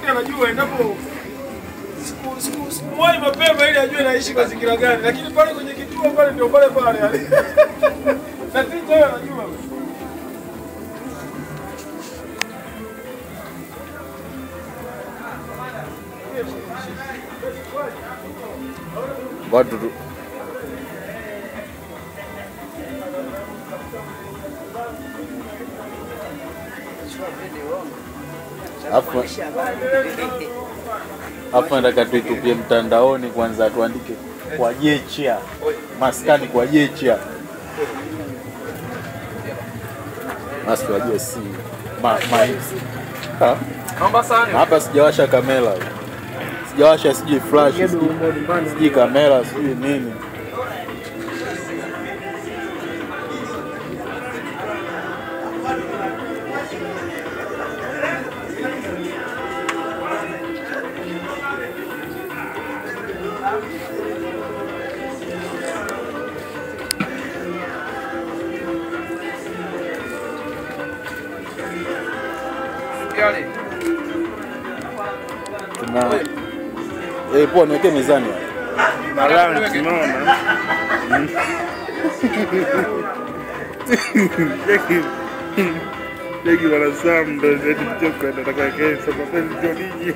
anajua endapo siku mapema ili ajue naishi mazingira gani, lakini pale kwenye kituo pale ndio pale yani. Na tija yeye anajua. Watu Hapo nataka tuitupie mtandaoni kwanza, tuandike kwa Jechia maskani, kwa Jechia maskani wajue si Naomba sana. Hapa sijawasha kamera, sijawasha sijui flash, sijui kamera, sijui nini. Tuna poa, niweke mezani. Malala tunaona. Legi wala Sam ndo ndio nataka kesa kwa kweli ndio nini.